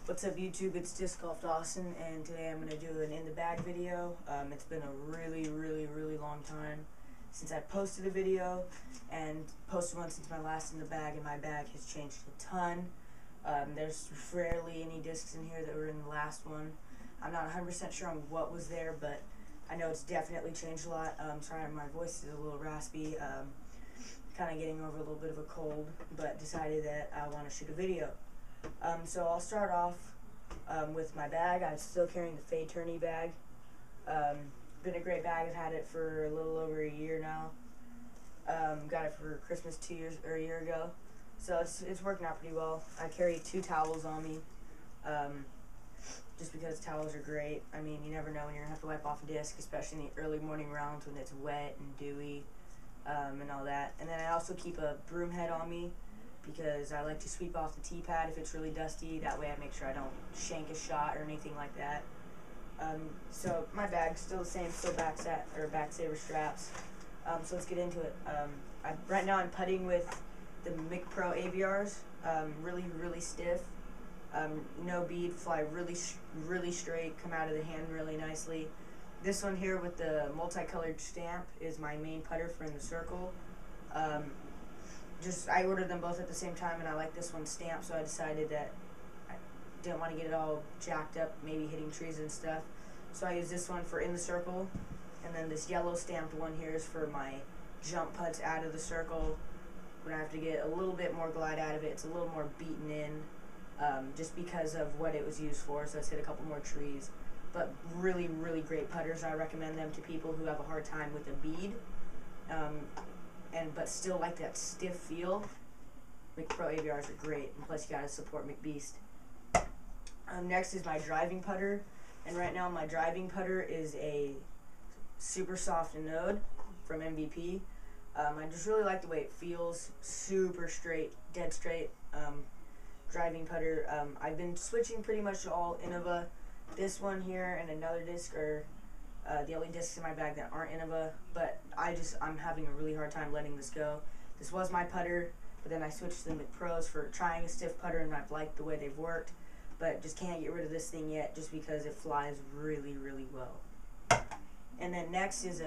What's up YouTube, it's Disc Golf Dawson, and today I'm going to do an in the bag video. It's been a really long time since I posted a video, and posted one since my last in the bag, and my bag has changed a ton. There's rarely any discs in here that were in the last one. I'm not 100% sure on what was there, but I know it's definitely changed a lot. Sorry, my voice is a little raspy, kind of getting over a little bit of a cold, but decided that I want to shoot a video. So I'll start off with my bag. I'm still carrying the Fade Tourney bag. Been a great bag. I've had it for a little over a year now. Got it for Christmas a year ago. So it's working out pretty well. I carry 2 towels on me, just because towels are great. I mean, you never know when you're gonna have to wipe off a disc, especially in the early morning rounds when it's wet and dewy, and all that. And then I also keep a broom head on me, because I like to sweep off the tee pad if it's really dusty. That way I make sure I don't shank a shot or anything like that. So my bag's still the same, still back saver straps. So let's get into it. Right now I'm putting with the Pro ABRs, really stiff. No bead, fly really straight, come out of the hand really nicely. This one here with the multicolored stamp is my main putter for in the circle. I ordered them both at the same time, and I like this one stamped, so I decided that I didn't want to get it all jacked up, maybe hitting trees and stuff. So I use this one for in the circle, and then this yellow stamped one here is for my jump putts out of the circle. When I have to get a little bit more glide out of it, it's a little more beaten in, just because of what it was used for, so it's hit a couple more trees. But really great putters. I recommend them to people who have a hard time with a bead. But still like that stiff feel. Pro ABRs are great, and plus you gotta support McBeast. Next is my driving putter, and right now my driving putter is a super soft node from MVP. I just really like the way it feels, super straight, dead straight driving putter. I've been switching pretty much all Innova. This one here and another disc are the only discs in my bag that aren't Innova, but I'm having a really hard time letting this go. This was my putter, but then I switched to the McPros for trying a stiff putter, and I've liked the way they've worked, but just can't get rid of this thing yet, just because it flies really well. And then next is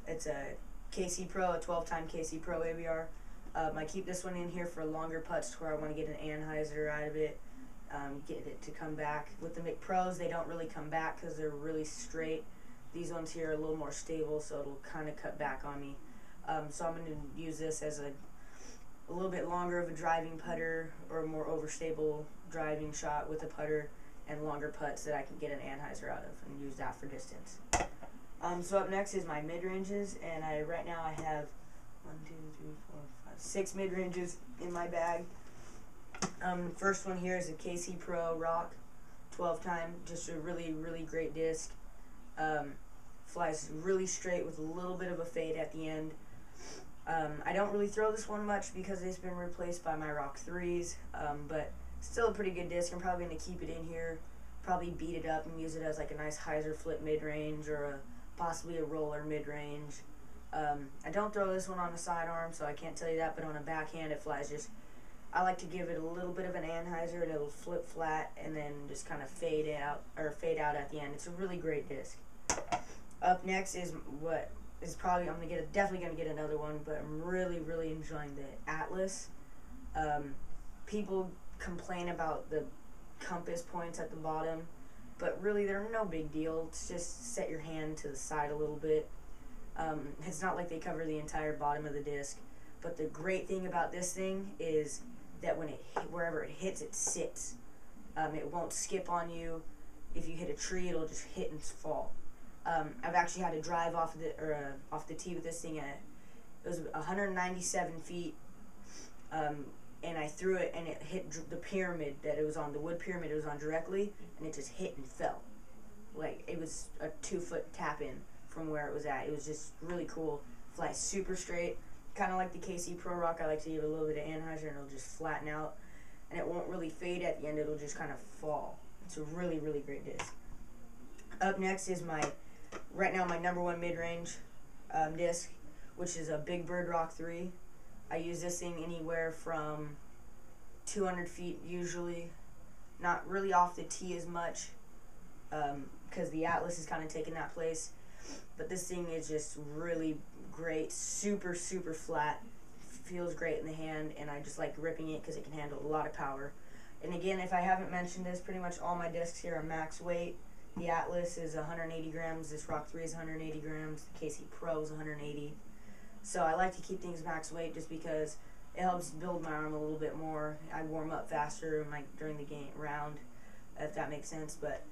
it's a KC Pro, a 12-time KC Pro ABR. I keep this one in here for longer putts, to where I want to get an anhyzer out of it. Get it to come back. With the McPros, they don't really come back because they're really straight. These ones here are a little more stable, so it'll kind of cut back on me. So I'm going to use this as a little bit longer of a driving putter, or a more overstable driving shot with a putter, and longer putts that I can get an anhyzer out of and use that for distance. So up next is my mid-ranges, and right now I have 6 mid-ranges in my bag. First one here is a KC Pro Rock 12-time, just a really great disc. Flies really straight with a little bit of a fade at the end. I don't really throw this one much because it's been replaced by my Rock 3s, but still a pretty good disc. I'm probably going to keep it in here, probably beat it up and use it as like a nice hyzer flip mid-range, or possibly a roller mid-range. I don't throw this one on a sidearm, so I can't tell you that, but on a backhand it flies I like to give it a little bit of an anhyzer, and it'll flip flat and then just kind of fade out at the end. It's a really great disc. Up next is what is probably definitely gonna get another one, but I'm really enjoying the Atlas. People complain about the compass points at the bottom, but really they're no big deal. It's just set your hand to the side a little bit. It's not like they cover the entire bottom of the disc. But the great thing about this thing is that wherever it hits, it sits. It won't skip on you. If you hit a tree, it'll just hit and fall. I've actually had to drive off the tee with this thing it was 197 feet, and I threw it, and it hit the pyramid that it was on, the wood pyramid it was on directly, and it just hit and fell. Like, it was a 2-foot tap in from where it was at. It was just really cool. Flies super straight. Kind of like the KC Pro Rock, I like to give it a little bit of anhyzer, and it'll just flatten out, and it won't really fade at the end. It'll just kind of fall. It's a really great disc. Up next is right now my #1 mid-range disc, which is a Big Bird Rock 3. I use this thing anywhere from 200 feet usually not really off the tee as much, because the Atlas is kind of taking that place. But this thing is just really great, super flat, feels great in the hand, and I just like gripping it because it can handle a lot of power. And again, if I haven't mentioned this, pretty much all my discs here are max weight. The Atlas is 180 grams, this Rock 3 is 180 grams, the KC Pro is 180. So I like to keep things max weight just because it helps build my arm a little bit more. I warm up faster during the game round, if that makes sense. But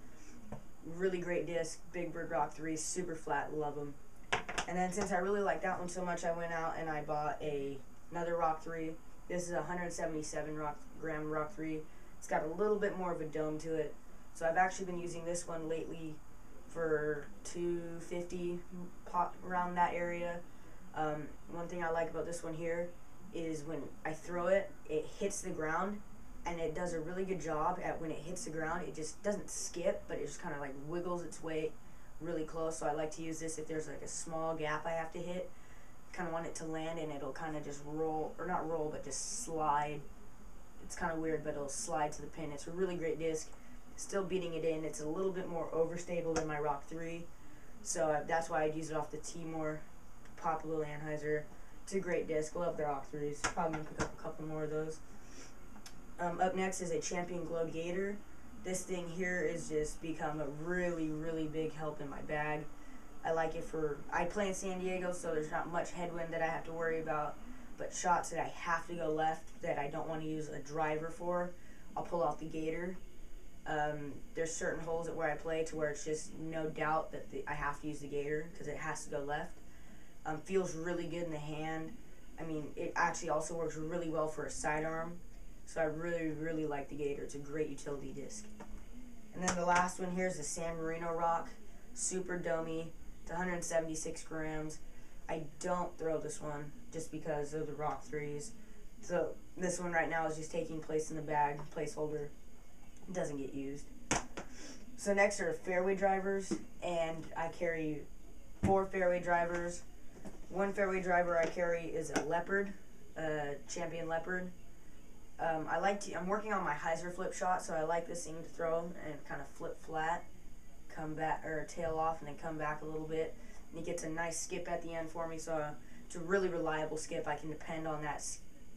really great disc, Big Bird Rock 3, super flat, love them. And then since I really like that one so much, I went out and I bought another Rock 3. This is a 177 gram Rock 3. It's got a little bit more of a dome to it. So I've actually been using this one lately for 250 pop around that area. One thing I like about this one here is when I throw it, it hits the ground, and it does a really good job at when it hits the ground. It just doesn't skip, but it just kind of like wiggles its way really close. So I like to use this if there's like a small gap I have to hit. Kind of want it to land, and it'll kind of just roll, or not roll, but just slide. It's kind of weird, but it'll slide to the pin. It's a really great disc. Still beating it in. It's a little bit more overstable than my Rock 3, so that's why I'd use it off the tee more. Pop a little Anheuser. It's a great disc. Love the Rock 3s. Probably gonna pick up a couple more of those. Up next is a Champion Glow Gator. This thing here is just become a really big help in my bag. I like it I play in San Diego, so there's not much headwind that I have to worry about, but shots that I have to go left that I don't want to use a driver for, I'll pull out the Gator. There's certain holes where I play to where it's just no doubt that I have to use the Gator because it has to go left. Feels really good in the hand. I mean, it actually also works really well for a sidearm, so I really like the Gator. It's a great utility disc. And then the last one here is the San Marino Rock, super domey. It's 176 grams. I don't throw this one just because of the Rock 3s. So this one right now is just taking place in the bag, placeholder. It doesn't get used. So next are fairway drivers, and I carry 4 fairway drivers. One fairway driver I carry is a Leopard, Champion Leopard. I'm working on my hyzer flip shot, so I like this thing to throw and kind of flip flat, come back, or tail off, and then come back a little bit. And it gets a nice skip at the end for me, so it's a really reliable skip. I can depend on that.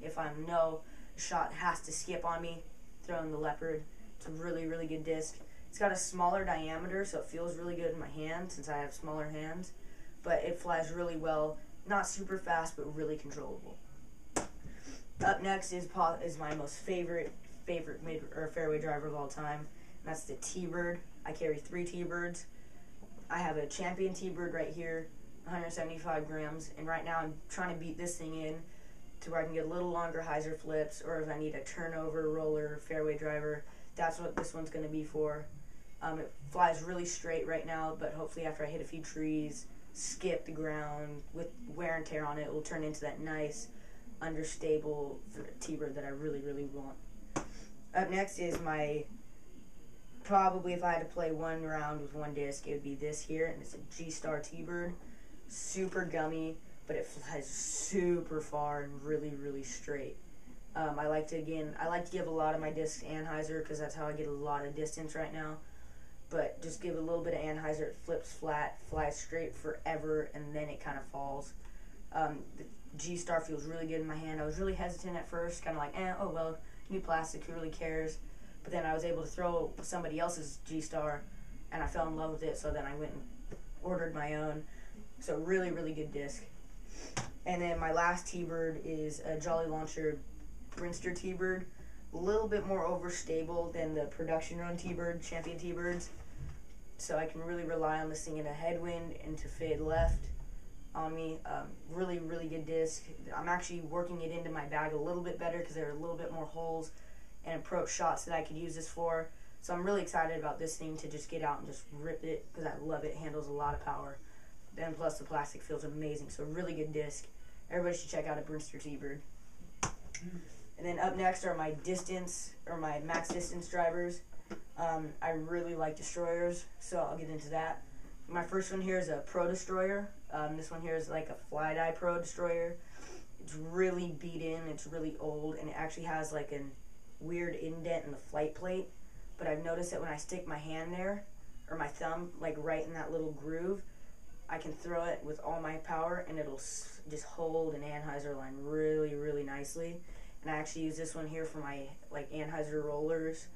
If I know a shot has to skip on me, throwing the Leopard. It's a really good disc. It's got a smaller diameter, so it feels really good in my hand since I have smaller hands. But it flies really well. Not super fast, but really controllable. Up next is my most favorite fairway driver of all time, and that's the T-Bird. I carry 3 T-Birds. I have a Champion T-Bird right here, 175 grams, and right now I'm trying to beat this thing in to where I can get a little longer hyzer flips, or if I need a turnover roller fairway driver, that's what this one's going to be for. It flies really straight right now, but hopefully after I hit a few trees, skip the ground with wear and tear on it, will turn into that nice understable T-Bird that I really want. Up next is probably if I had to play one round with one disc, it would be this here, and it's a G-Star T-Bird. Super gummy, but it flies super far and really straight. I like to give a lot of my discs Anheuser because that's how I get a lot of distance right now. But just give a little bit of Anheuser, it flips flat, flies straight forever, and then it kind of falls. The G-Star feels really good in my hand. I was really hesitant at first, kind of like, oh well, new plastic, who really cares? But then I was able to throw somebody else's G-Star, and I fell in love with it, so then I went and ordered my own. So really good disc. And then my last T-Bird is a Jolly Launcher Brinster T-Bird. A little bit more overstable than the production run T-Bird, Champion T-Birds. So I can really rely on this thing in a headwind and to fade left on me. Really good disc. I'm actually working it into my bag a little bit better because there are a little bit more holes and approach shots that I could use this for. So I'm really excited about this thing to just get out and just rip it because I love it. It handles a lot of power. Then plus the plastic feels amazing. So really good disc. Everybody should check out a Brinster T-Bird. And then up next are my max distance drivers. I really like destroyers, so I'll get into that. My first one here is a Pro Destroyer. This one here is like a Fly Dye Pro Destroyer. It's really beat in, it's really old, and it actually has like a weird indent in the flight plate. but I've noticed that when I stick my hand there, or my thumb, like right in that little groove, I can throw it with all my power, and it'll just hold an Anheuser line really, really nicely. And I actually use this one here for my like Anheuser rollers.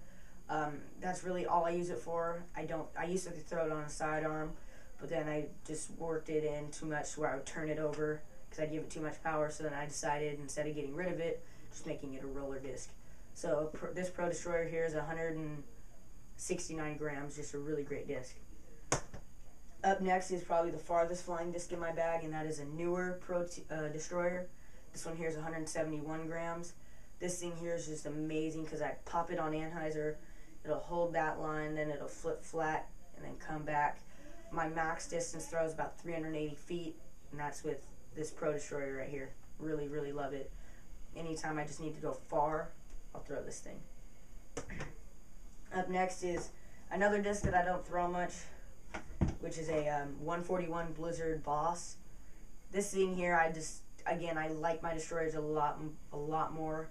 That's really all I use it for. I used to throw it on a sidearm, but then I just worked it in too much to where I would turn it over because I'd give it too much power. So then I decided, instead of getting rid of it, just making it a roller disc. So this Pro Destroyer here is 169 grams, just a really great disc. Up next is probably the farthest flying disc in my bag, and that is a newer Pro Destroyer. This one here is 171 grams. This thing here is just amazing because I pop it on Anheuser, it'll hold that line, then it'll flip flat and then come back. My max distance throw is about 380 feet, and that's with this Pro Destroyer right here. Really, really love it. Anytime I just need to go far, I'll throw this thing. Up next is another disc that I don't throw much, which is a 141 Blizzard Boss. This thing here, again, I like my destroyers a lot more.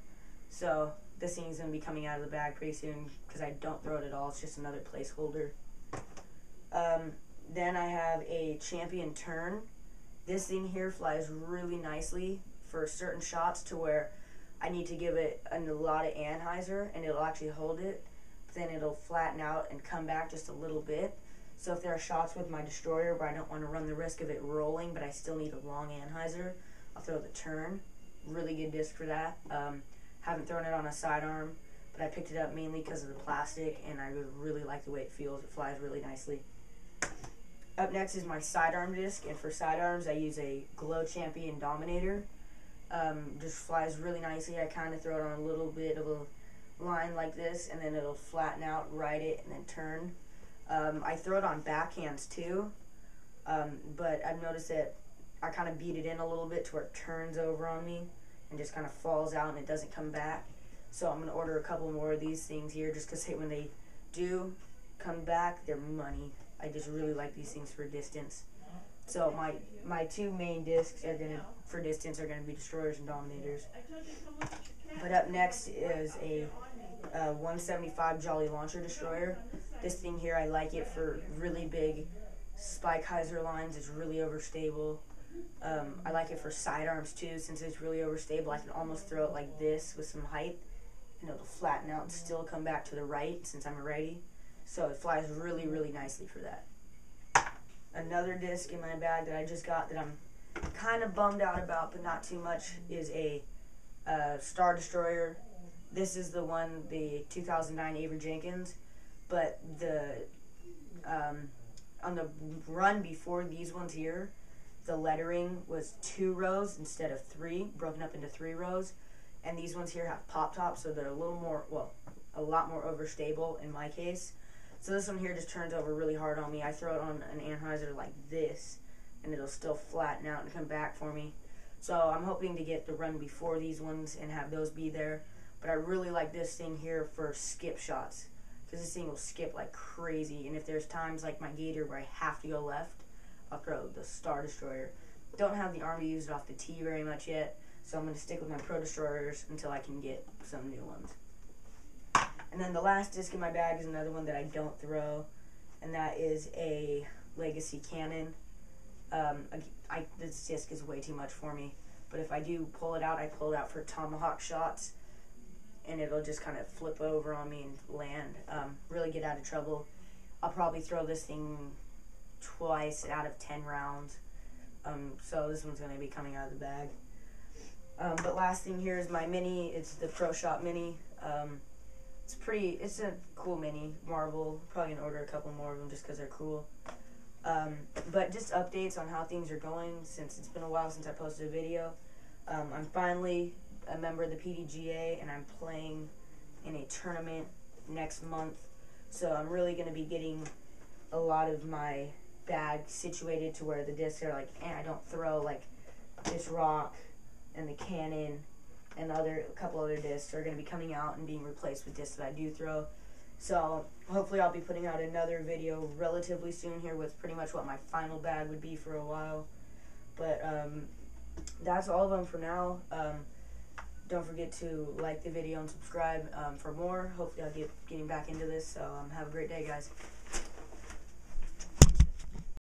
So this thing's going to be coming out of the bag pretty soon because I don't throw it at all. It's just another placeholder. Then I have a Champion Turn. This thing here flies really nicely for certain shots to where I need to give it a lot of Anheuser and it'll actually hold it. But then it'll flatten out and come back just a little bit. So if there are shots with my destroyer where I don't want to run the risk of it rolling, but I still need a long Anheuser, I'll throw the Turn. Really good disc for that. Haven't thrown it on a sidearm, but I picked it up mainly because of the plastic, and I really like the way it feels. It flies really nicely. Up next is my sidearm disc, and for sidearms I use a Glow Champion Dominator. Just flies really nicely. I kind of throw it on a little bit of a line like this, and then it'll flatten out, ride it, and then turn. I throw it on backhands too, but I've noticed that I kind of beat it in a little bit to where it turns over on me and just kind of falls out and it doesn't come back. So I'm going to order a couple more of these things here just because when they do come back, they're money. I just really like these things for distance. So my two main discs for distance are going to be Destroyers and Dominators. But up next is a 175 Jolly Launcher Destroyer. This thing here, I like it for really big spike hyzer lines. It's really overstable. I like it for sidearms too, since it's really overstable. I can almost throw it like this with some height, and it'll flatten out and still come back to the right since I'm a righty. So it flies really, really nicely for that. Another disc in my bag that I just got that I'm kind of bummed out about, but not too much, is a Star Destroyer. This is the one, the 2009 Avery Jenkins, but on the run before these ones here, the lettering was 2 rows instead of 3, broken up into 3 rows. And these ones here have pop tops, so they're a lot more overstable in my case. So this one here just turns over really hard on me. I throw it on an Anheuser like this, and it'll still flatten out and come back for me. So I'm hoping to get the run before these ones and have those be there. But I really like this thing here for skip shots, because this thing will skip like crazy. And if there's times like my Gator where I have to go left, I'll throw the Star Destroyer. Don't have the arm to use it off the tee very much yet, so I'm going to stick with my Pro Destroyers until I can get some new ones. And then the last disc in my bag is another one that I don't throw, and that is a Legacy Cannon. This disc is way too much for me, but if I do pull it out, I pull it out for tomahawk shots, and it'll just kind of flip over on me and land. Really get out of trouble. I'll probably throw this thing twice out of 10 rounds. So this one's going to be coming out of the bag. But last thing here is my mini. It's the Pro Shot Mini. It's a cool mini, Marvel. Probably gonna order a couple more of them just because they're cool. But just updates on how things are going, since it's been a while since I posted a video. I'm finally a member of the PDGA, and I'm playing in a tournament next month. So I'm really going to be getting a lot of my bag situated to where the discs are like, I don't throw like this rock and the cannon and a couple other discs are going to be coming out and being replaced with discs that I do throw. So hopefully I'll be putting out another video relatively soon here with pretty much what my final bag would be for a while. But that's all of them for now. Don't forget to like the video and subscribe for more. Hopefully I'll get getting back into this. So have a great day, guys.